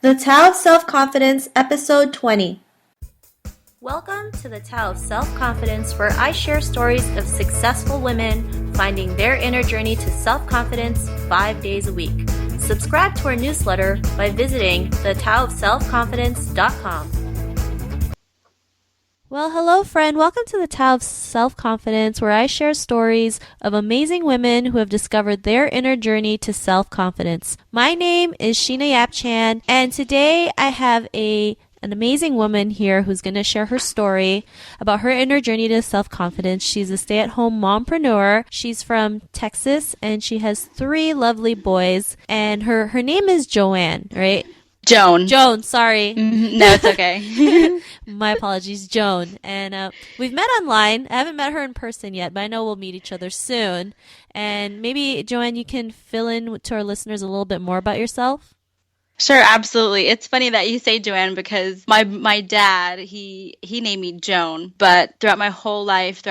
The Tao of Self-Confidence, Episode 20. Welcome to the Tao of Self-Confidence, where I share stories of successful women finding their inner journey to self-confidence 5 days a week. Subscribe to our newsletter by visiting thetaoofselfconfidence.com. Well, hello, friend. Welcome to the Tao of Self-Confidence, where I share stories of amazing women who have discovered their inner journey to self-confidence. My name is Sheena Yap Chan, and today I have an amazing woman here who's going to share her story about her inner journey to self-confidence. She's a stay-at-home mompreneur. She's from Texas, and she has 3 lovely boys, and her name is Joan, right? Joan, sorry. No, it's okay. My apologies, Joan. And we've met online. I haven't met her in person yet, but I know we'll meet each other soon. And maybe, Joanne, you can fill in to our listeners a little bit more about yourself? Sure, absolutely. It's funny that you say Joanne because my dad, he named me Joan, but throughout his whole life,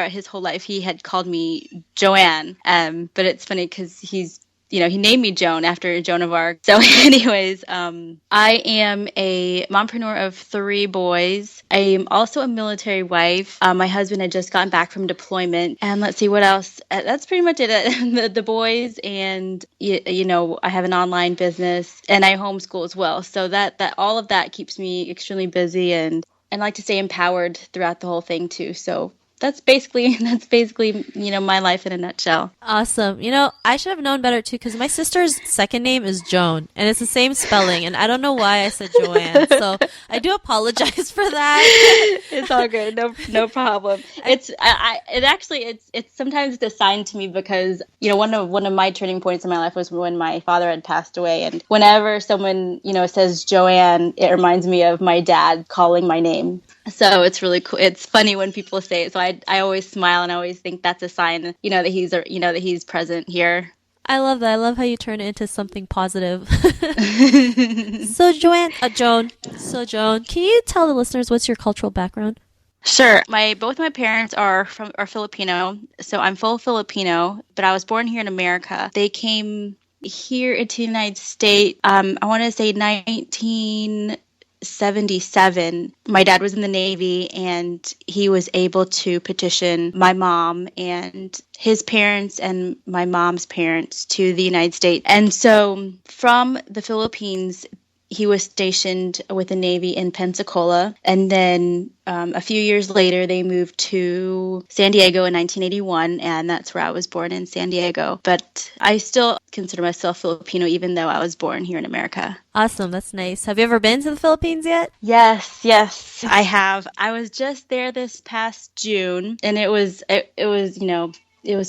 he had called me Joanne. But it's funny because he named me Joan after Joan of Arc. So anyways, I am a mompreneur of 3 boys. I am also a military wife. My husband had just gotten back from deployment. And let's see what else. That's pretty much it. The boys, and I have an online business and I homeschool as well. So that all of that keeps me extremely busy and like to stay empowered throughout the whole thing too. So that's basically my life in a nutshell. Awesome. I should have known better too, because my sister's second name is Joan, and it's the same spelling, and I don't know why I said Joanne. So I do apologize for that. It's all good. No problem. It's sometimes a sign to me because one of my turning points in my life was when my father had passed away, and whenever someone says Joanne, it reminds me of my dad calling my name. So it's really cool. It's funny when people say it. So I always smile and I always think that's a sign, that he's present here. I love that. I love how you turn it into something positive. So Joan, can you tell the listeners what's your cultural background? Sure. Both my parents are Filipino, so I'm full Filipino, but I was born here in America. They came here into the United States, I want to say 1977. My dad was in the Navy, and he was able to petition my mom and his parents and my mom's parents to the United States. And so from the Philippines, he was stationed with the Navy in Pensacola, and then a few years later, they moved to San Diego in 1981, and that's where I was born, in San Diego. But I still consider myself Filipino, even though I was born here in America. Awesome. That's nice. Have you ever been to the Philippines yet? Yes, I have. I was just there this past June, and it was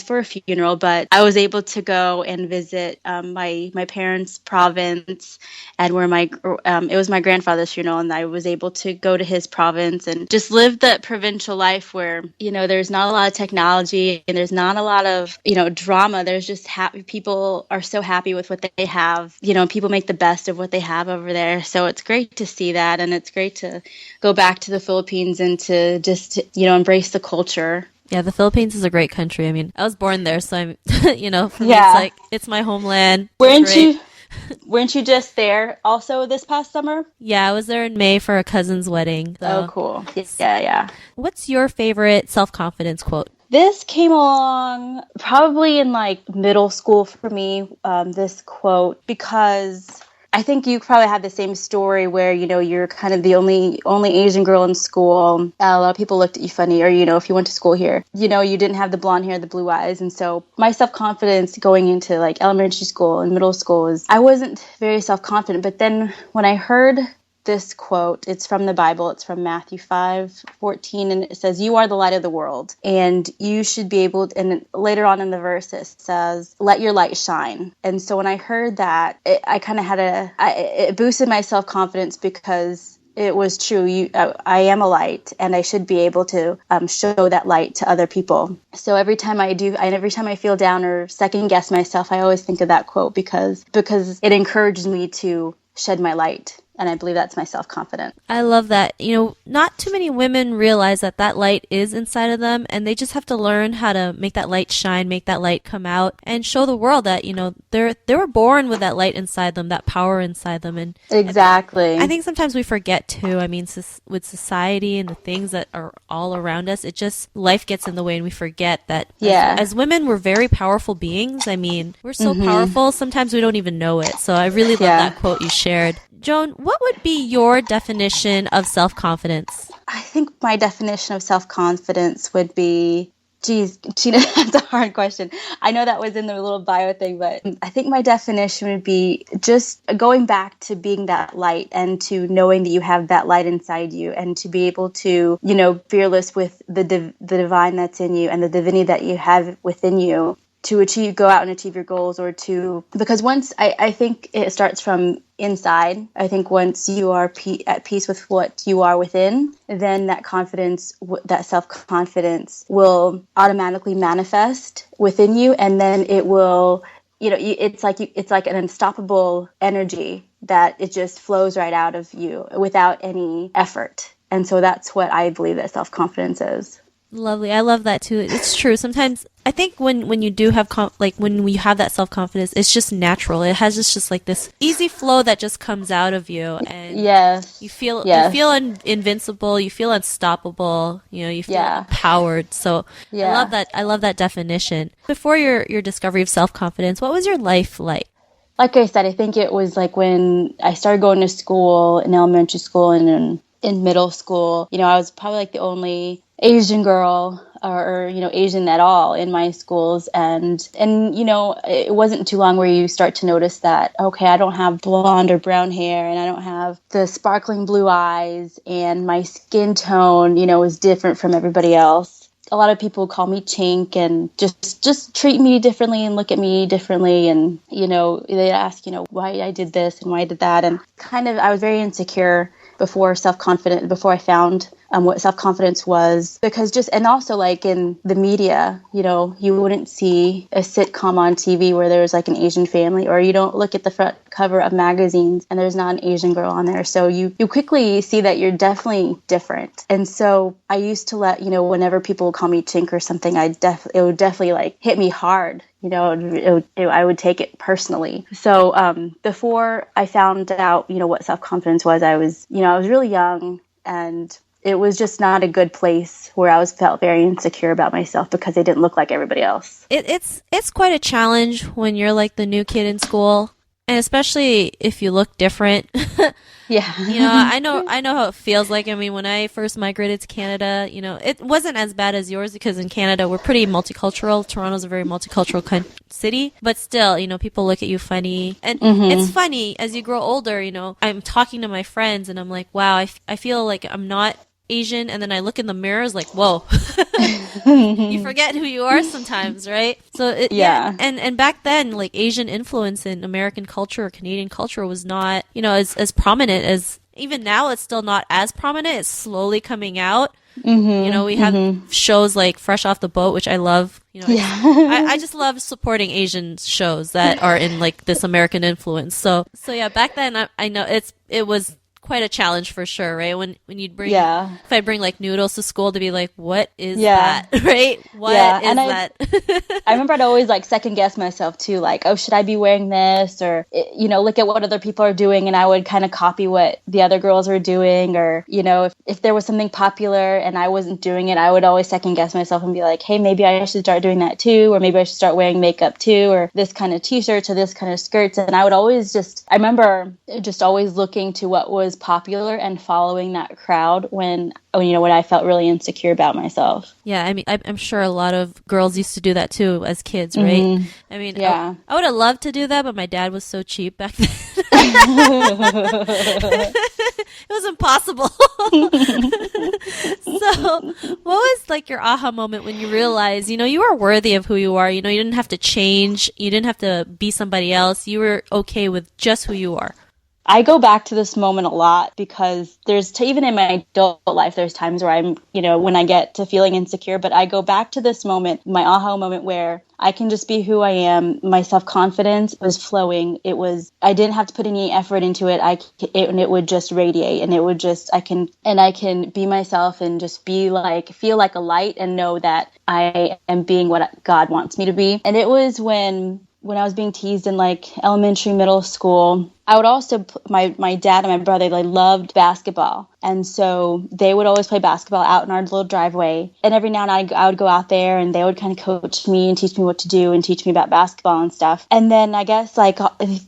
for a funeral, but I was able to go and visit my parents' province, and it was my grandfather's funeral, and I was able to go to his province and just live the provincial life where there's not a lot of technology and there's not a lot of drama. There's just people are so happy with what they have. People make the best of what they have over there. So it's great to see that, and it's great to go back to the Philippines and to just embrace the culture. Yeah, the Philippines is a great country. I mean, I was born there, so I'm, for me, it's my homeland. Weren't you just there also this past summer? Yeah, I was there in May for a cousin's wedding. So. Oh, cool. Yeah. What's your favorite self-confidence quote? This came along probably in middle school for me, this quote, because I think you probably had the same story where, you're kind of the only Asian girl in school. A lot of people looked at you funny, or, if you went to school here, you didn't have the blonde hair, the blue eyes. And so my self-confidence going into elementary school and middle school I wasn't very self-confident. But then when I heard this quote, it's from the Bible, it's from Matthew 5:14, and it says, "You are the light of the world." And you should be able to, and later on in the verse it says, "Let your light shine." And so when I heard that, I kind of it boosted my self-confidence because it was true. I am a light, and I should be able to show that light to other people. So every time I feel down or second guess myself, I always think of that quote because it encourages me to shed my light And I believe that's my self-confidence. I love that. Not too many women realize that that light is inside of them, and they just have to learn how to make that light shine, make that light come out, and show the world that, they were born with that light inside them, that power inside them. And exactly. I think sometimes we forget too. I mean, with society and the things that are all around us, life gets in the way and we forget that as women, we're very powerful beings. I mean, we're so powerful, sometimes we don't even know it. So I really love that quote you shared. Joan, what would be your definition of self-confidence? I think my definition of self-confidence would be, geez, Tina, that's a hard question. I know that was in the little bio thing, but I think my definition would be just going back to being that light and to knowing that you have that light inside you and to be able to, fearless with the divine that's in you and the divinity that you have within you to go out and achieve your goals because once I think it starts from inside. I think once you are at peace with what you are within, then that confidence, that self-confidence will automatically manifest within you. And then it will, it's like an unstoppable energy that it just flows right out of you without any effort. And so that's what I believe that self-confidence is. Lovely. I love that too. It's true. Sometimes I think when you do have when we have that self-confidence, it's just natural. It has just like this easy flow that just comes out of you, and you feel invincible. You feel unstoppable. You feel empowered. So I love that definition. Before your discovery of self-confidence, what was your life like? Like I said, I think it was like when I started going to school in elementary school and in middle school. I was probably like the only Asian girl or Asian at all in my schools. And it wasn't too long where you start to notice that, okay, I don't have blonde or brown hair and I don't have the sparkling blue eyes and my skin tone, is different from everybody else. A lot of people call me chink and just treat me differently and look at me differently. And, they ask, why I did this and why I did that. And I was very insecure before I found what self-confidence was, because and also like in the media, you wouldn't see a sitcom on TV where there's like an Asian family, or you don't look at the front cover of magazines and there's not an Asian girl on there. So you quickly see that you're definitely different. And so I used to whenever people call me chink or something, it would definitely like hit me hard. I would take it personally. So before I found out, what self-confidence was, I was really young, and it was just not a good place where I felt very insecure about myself because I didn't look like everybody else. It's quite a challenge when you're like the new kid in school, and especially if you look different. Yeah. I know how it feels like. I mean, when I first migrated to Canada, it wasn't as bad as yours because in Canada we're pretty multicultural. Toronto's a very multicultural city, but still, people look at you funny. And it's funny as you grow older, I'm talking to my friends and I'm like, wow, I feel like I'm not Asian, and then I look in the mirror, it's like, whoa. You forget who you are sometimes, right? So and back then, like, Asian influence in American culture or Canadian culture was not, as prominent as, even now it's still not as prominent. It's slowly coming out. We have shows like Fresh Off the Boat, which I love. I just love supporting Asian shows that are in like this American influence. So yeah, back then I know it was quite a challenge for sure, right? When you'd bring, if I bring like noodles to school, to be like, what is that, right? What is that? I remember I'd always like second guess myself too, like, oh, should I be wearing this? Or, look at what other people are doing, and I would kind of copy what the other girls were doing. Or, if there was something popular and I wasn't doing it, I would always second guess myself and be like, hey, maybe I should start doing that too, or maybe I should start wearing makeup too, or this kind of t-shirts or this kind of skirts. And I would always I remember just always looking to what was popular and following that crowd when I felt really insecure about myself. Yeah, I mean, I'm sure a lot of girls used to do that too as kids, right? I mean, I would have loved to do that, but my dad was so cheap back then. It was impossible. So, what was like your aha moment when you realized, you are worthy of who you are? You didn't have to change. You didn't have to be somebody else. You were okay with just who you are. I go back to this moment a lot because even in my adult life, there's times where I'm, when I get to feeling insecure, but I go back to this moment, my aha moment where I can just be who I am. My self-confidence was flowing. I didn't have to put any effort into it. And it would just radiate, and it would just, I can be myself and just feel like a light and know that I am being what God wants me to be. And it was when I was being teased in like elementary, middle school. I would also, my dad and my brother, they loved basketball. And so they would always play basketball out in our little driveway. And every now and then I would go out there and they would kind of coach me and teach me what to do and teach me about basketball and stuff. And then I guess like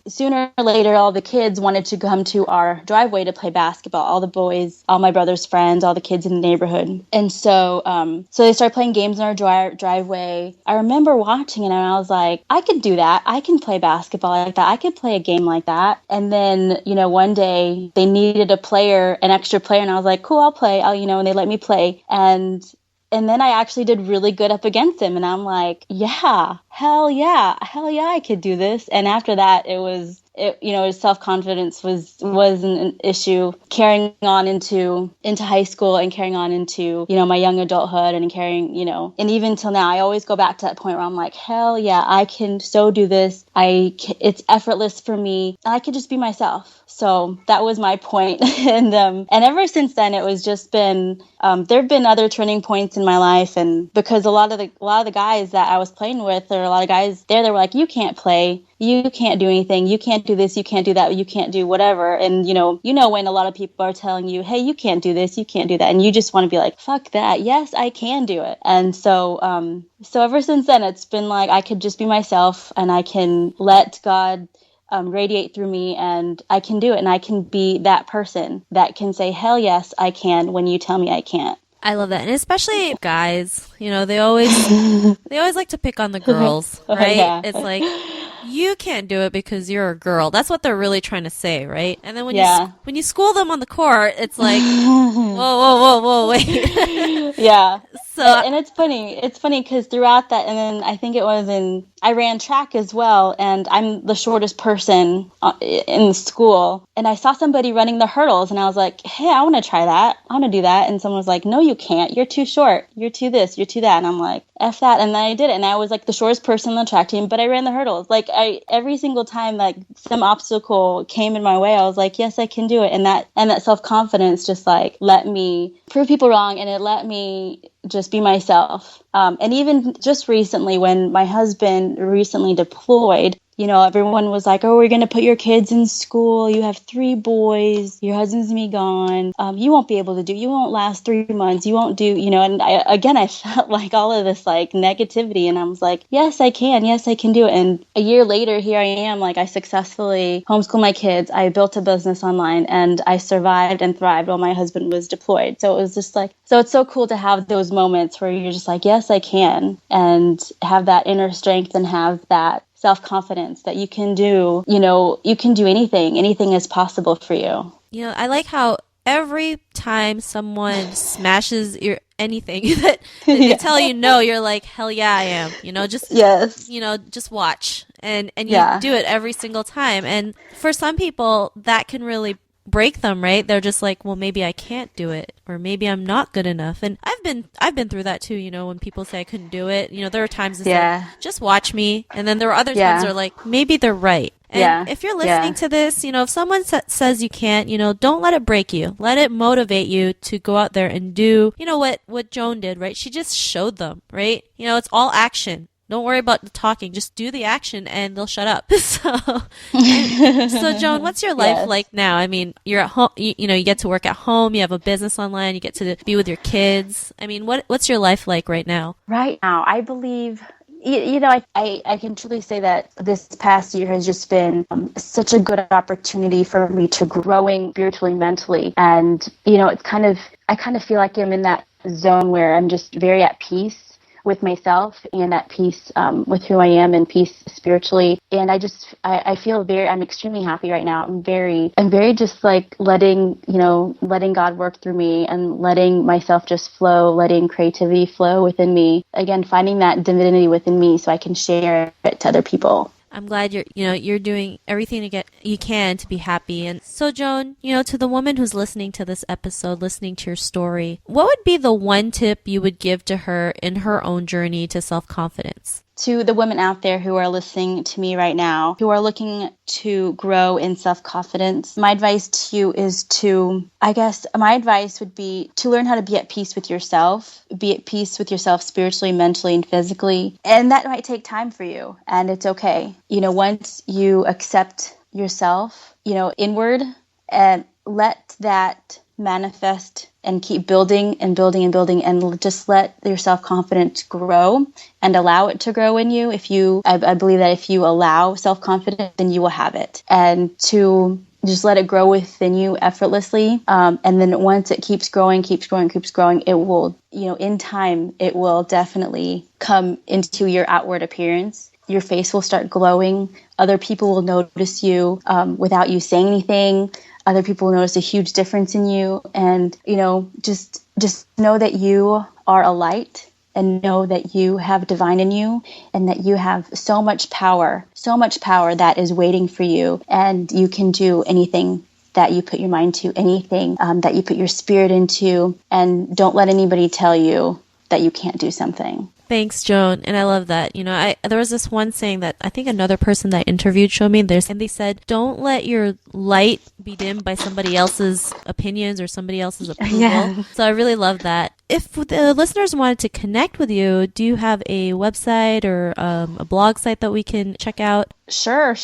sooner or later, all the kids wanted to come to our driveway to play basketball. All the boys, all my brother's friends, all the kids in the neighborhood. And so they started playing games in our driveway. I remember watching it and I was like, I could do that. I can play basketball like that. I could play a game like that. And then, one day they needed an extra player, and I was like, cool, I'll play. And they let me play. And then I actually did really good up against them. And I'm like, hell yeah, I could do this. And after that, self-confidence was an issue carrying on into high school and carrying on into, my young adulthood and and even till now, I always go back to that point where I'm like, hell yeah, I can so do this. It's effortless for me. I could just be myself. So that was my point. And ever since then, it was just been, there've been other turning points in my life. And because a lot of the guys that I was playing with, there were a lot of guys there that were like, you can't play. You can't do anything. You can't do this. You can't do that. You can't do whatever. And, when a lot of people are telling you, hey, you can't do this. You can't do that. And you just want to be like, fuck that. Yes, I can do it. And so ever since then, it's been like I could just be myself and I can let God radiate through me and I can do it. And I can be that person that can say, hell yes, I can when you tell me I can't. I love that. And especially guys, they always like to pick on the girls, right? Yeah. It's like, you can't do it because you're a girl. That's what they're really trying to say, right? And then when you school them on the court, it's like, whoa, wait. Yeah. So, and it's funny because throughout that, and then I think I ran track as well, and I'm the shortest person in school. And I saw somebody running the hurdles, and I was like, hey, I want to try that. I want to do that. And someone was like, no, you can't. You're too short. You're too this. You're too that. And I'm like, F that. And then I did it. And I was like the shortest person on the track team, but I ran the hurdles. Like every single time like some obstacle came in my way, I was like, yes, I can do it. And that self-confidence just like let me prove people wrong, and it let me just be myself. And even just recently, when my husband recently deployed, everyone was like, oh, we're going to put your kids in school. You have 3 boys. Your husband's going to be gone. You won't be able to you won't last 3 months. You won't do, and I felt like all of this like negativity, and I was like, yes, I can. Yes, I can do it. And a year later, here I am, like I successfully homeschooled my kids. I built a business online, and I survived and thrived while my husband was deployed. So it was just like, so it's so cool to have those moments where you're just like, yes, I can, and have that inner strength and have that self-confidence that you can do, you can do anything. Anything is possible for you. I like how every time someone smashes anything that they tell you no, you're like, hell yeah, I am. Just yes. Just watch. And you do it every single time. And for some people that can really break them, right? They're just like, well, maybe I can't do it, or maybe I'm not good enough. And I've been through that too, when people say I couldn't do it. There are times it's like, just watch me. And then there are other times they're like, maybe they're right. And if you're listening to this, if someone says you can't, don't let it break you. Let it motivate you to go out there and do, what Joan did, right? She just showed them, right? It's all action. Don't worry about the talking. Just do the action and they'll shut up. So Joan, what's your life like now? I mean, you're at home, you get to work at home, you have a business online, you get to be with your kids. I mean, what's your life like right now? Right now, I believe, I can truly say that this past year has just been such a good opportunity for me to growing spiritually, mentally. And, I kind of feel like I'm in that zone where I'm just very at peace with myself and at peace with who I am and peace spiritually. And I feel I'm extremely happy right now. I'm very just like letting God work through me and letting myself just flow, letting creativity flow within me. Again, finding that divinity within me so I can share it to other people. I'm glad you're doing everything you can to be happy. And so, Joan, to the woman who's listening to this episode, listening to your story, what would be the one tip you would give to her in her own journey to self-confidence? To the women out there who are listening to me right now, who are looking to grow in self-confidence, my advice to you is my advice would be to learn how to be at peace with yourself, be at peace with yourself spiritually, mentally, and physically. And that might take time for you, and it's okay. Once you accept yourself, inward, and let that manifest and keep building and building and building, and just let your self-confidence grow and allow it to grow in you. I believe that if you allow self-confidence, then you will have it. And to just let it grow within you effortlessly. And then once it keeps growing, it will, in time, it will definitely come into your outward appearance. Your face will start glowing. Other people will notice you without you saying anything. Other people will notice a huge difference in you. And, just know that you are a light, and know that you have divine in you, and that you have so much power that is waiting for you. And you can do anything that you put your mind to, anything that you put your spirit into. And don't let anybody tell you that you can't do something. Thanks, Joan. And I love that. There was this one saying that I think another person that I interviewed showed me, and they said, don't let your light be dimmed by somebody else's opinions or somebody else's approval. Yeah. So I really love that. If the listeners wanted to connect with you, do you have a website or a blog site that we can check out? Sure.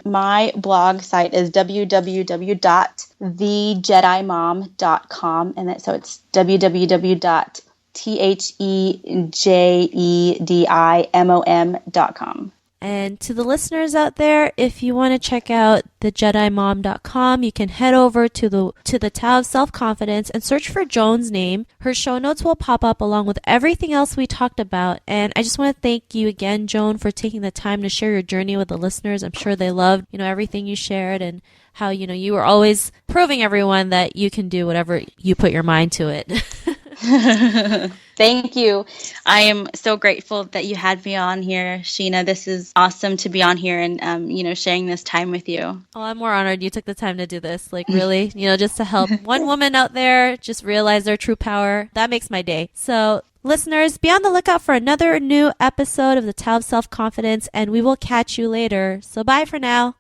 My blog site is www.thejediMom.com, and so it's www.thejediMom.com. And to the listeners out there, if you want to check out thejediMom.com, you can head over to the Tao of Self-Confidence and search for Joan's name. Her show notes will pop up along with everything else we talked about. And I just want to thank you again, Joan, for taking the time to share your journey with the listeners. I'm sure they loved, everything you shared, and how, you were always proving everyone that you can do whatever you put your mind to it. Thank you. I am so grateful that you had me on here, Sheena. This is awesome to be on here and, sharing this time with you. Oh, I'm more honored you took the time to do this. Like, really, just to help one woman out there just realize their true power. That makes my day. So, listeners, be on the lookout for another new episode of the Tao of Self-Confidence, and we will catch you later. So, bye for now.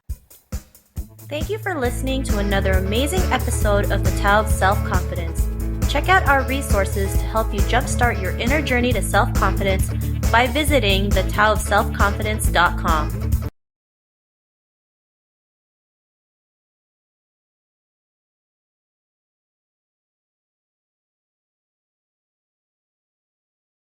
Thank you for listening to another amazing episode of the Tao of Self-Confidence. Check out our resources to help you jumpstart your inner journey to self-confidence by visiting thetaoofselfconfidence.com.